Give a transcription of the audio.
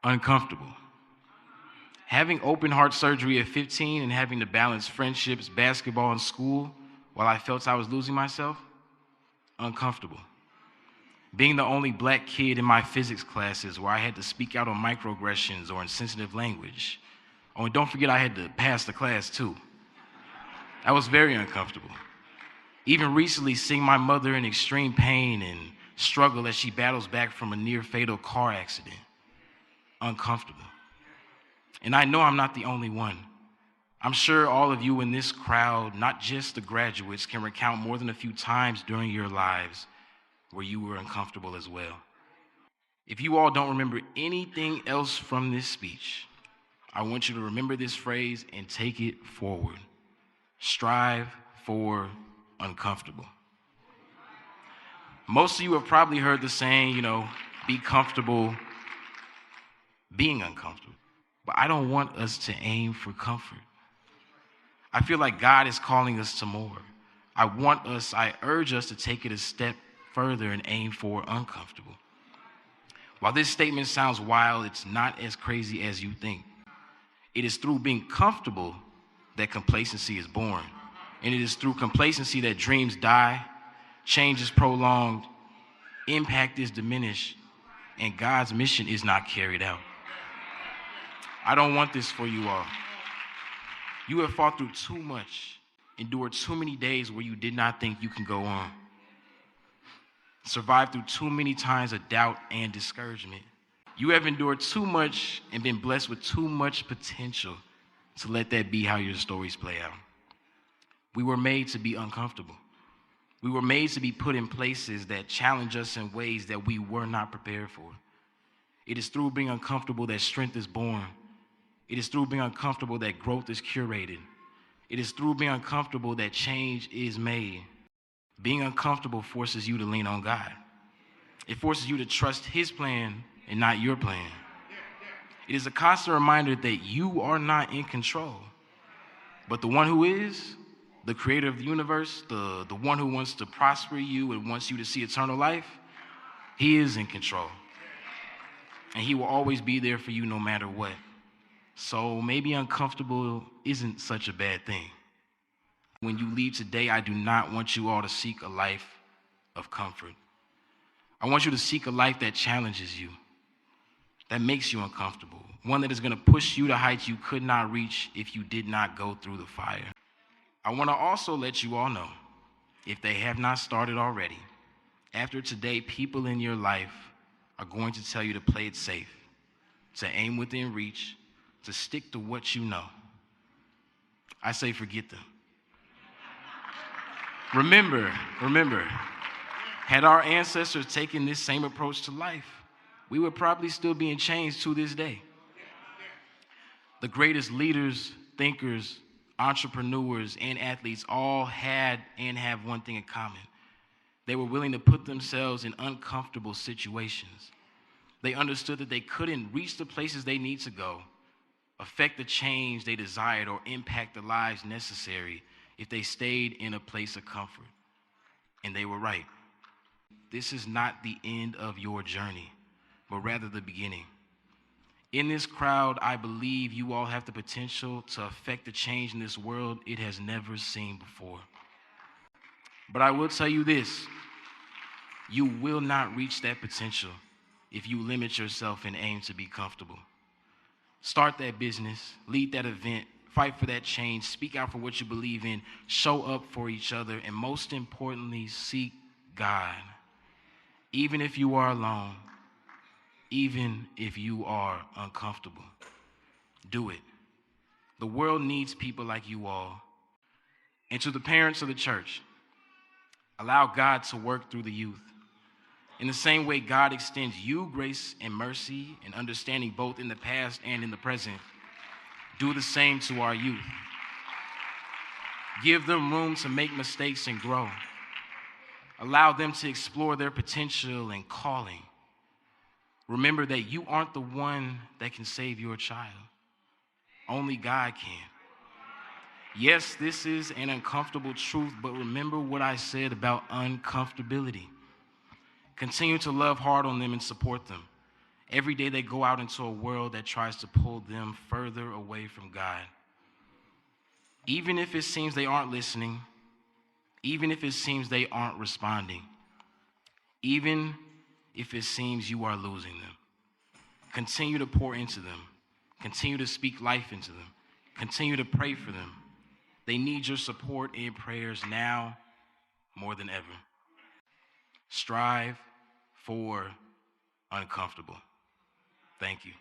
Uncomfortable. Having open heart surgery at 15 and having to balance friendships, basketball, and school while I felt I was losing myself, uncomfortable. Being the only black kid in my physics classes where I had to speak out on microaggressions or insensitive language. Oh, and don't forget I had to pass the class too. That was very uncomfortable. Even recently, seeing my mother in extreme pain and struggle as she battles back from a near fatal car accident. Uncomfortable. And I know I'm not the only one. I'm sure all of you in this crowd, not just the graduates, can recount more than a few times during your lives where you were uncomfortable as well. If you all don't remember anything else from this speech, I want you to remember this phrase and take it forward. Strive for uncomfortable. Most of you have probably heard the saying, be comfortable being uncomfortable. But I don't want us to aim for comfort. I feel like God is calling us to more. I urge us to take it a step further and aim for uncomfortable. While this statement sounds wild, it's not as crazy as you think. It is through being comfortable that complacency is born. And it is through complacency that dreams die, change is prolonged, impact is diminished, and God's mission is not carried out. I don't want this for you all. You have fought through too much, endured too many days where you did not think you can go on, survived through too many times of doubt and discouragement. You have endured too much and been blessed with too much potential to let that be how your stories play out. We were made to be uncomfortable. We were made to be put in places that challenge us in ways that we were not prepared for. It is through being uncomfortable that strength is born. It is through being uncomfortable that growth is curated. It is through being uncomfortable that change is made. Being uncomfortable forces you to lean on God. It forces you to trust His plan and not your plan. It is a constant reminder that you are not in control, but the one who is, the creator of the universe, the one who wants to prosper you and wants you to see eternal life, He is in control. And He will always be there for you no matter what. So maybe uncomfortable isn't such a bad thing. When you leave today, I do not want you all to seek a life of comfort. I want you to seek a life that challenges you, that makes you uncomfortable, one that is going to push you to heights you could not reach if you did not go through the fire. I want to also let you all know, if they have not started already, after today, people in your life are going to tell you to play it safe, to aim within reach, to stick to what you know. I say forget them. Remember, had our ancestors taken this same approach to life, we would probably still be in chains to this day. The greatest leaders, thinkers, entrepreneurs, and athletes all had and have one thing in common. They were willing to put themselves in uncomfortable situations. They understood that they couldn't reach the places they need to go, affect the change they desired, or impact the lives necessary if they stayed in a place of comfort. And they were right. This is not the end of your journey, but rather the beginning. In this crowd, I believe you all have the potential to affect the change in this world it has never seen before. But I will tell you this, you will not reach that potential if you limit yourself and aim to be comfortable. Start that business, lead that event, fight for that change, speak out for what you believe in, show up for each other, and most importantly, seek God. Even if you are alone, even if you are uncomfortable, do it. The world needs people like you all. And to the parents of the church, allow God to work through the youth. In the same way God extends you grace and mercy and understanding both in the past and in the present, do the same to our youth. Give them room to make mistakes and grow. Allow them to explore their potential and calling. Remember that you aren't the one that can save your child. Only God can. Yes, this is an uncomfortable truth, but remember what I said about uncomfortability. Continue to love hard on them and support them. Every day they go out into a world that tries to pull them further away from God. Even if it seems they aren't listening, even if it seems they aren't responding, even if it seems you are losing them, continue to pour into them. Continue to speak life into them. Continue to pray for them. They need your support and prayers now more than ever. Strive for uncomfortable. Thank you.